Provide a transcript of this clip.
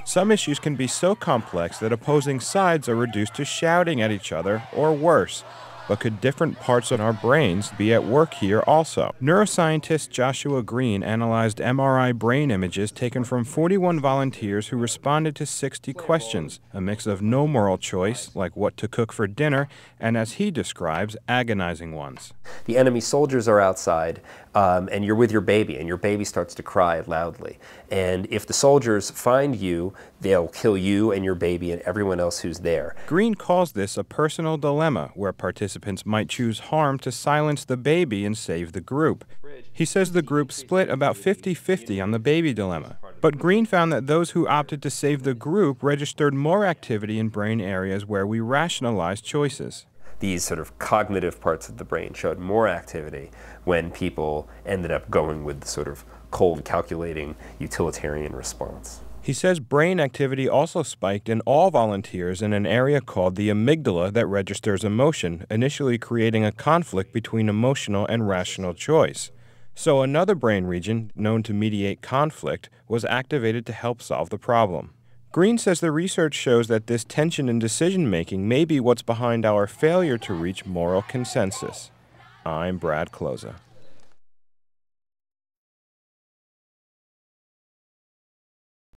Some issues can be so complex that opposing sides are reduced to shouting at each other, or worse. But could different parts of our brains be at work here also? Neuroscientist Joshua Green analyzed MRI brain images taken from 41 volunteers who responded to 60 questions, a mix of no moral choice, like what to cook for dinner, and as he describes, agonizing ones. The enemy soldiers are outside, and you're with your baby, and your baby starts to cry loudly. And if the soldiers find you, they'll kill you and your baby and everyone else who's there. Green calls this a personal dilemma, where participants might choose harm to silence the baby and save the group. He says the group split about 50-50 on the baby dilemma. But Green found that those who opted to save the group registered more activity in brain areas where we rationalize choices. These sort of cognitive parts of the brain showed more activity when people ended up going with the sort of cold, calculating, utilitarian response. He says brain activity also spiked in all volunteers in an area called the amygdala that registers emotion, initially creating a conflict between emotional and rational choice. So another brain region, known to mediate conflict, was activated to help solve the problem. Green says the research shows that this tension in decision-making may be what's behind our failure to reach moral consensus. I'm Brad Closa.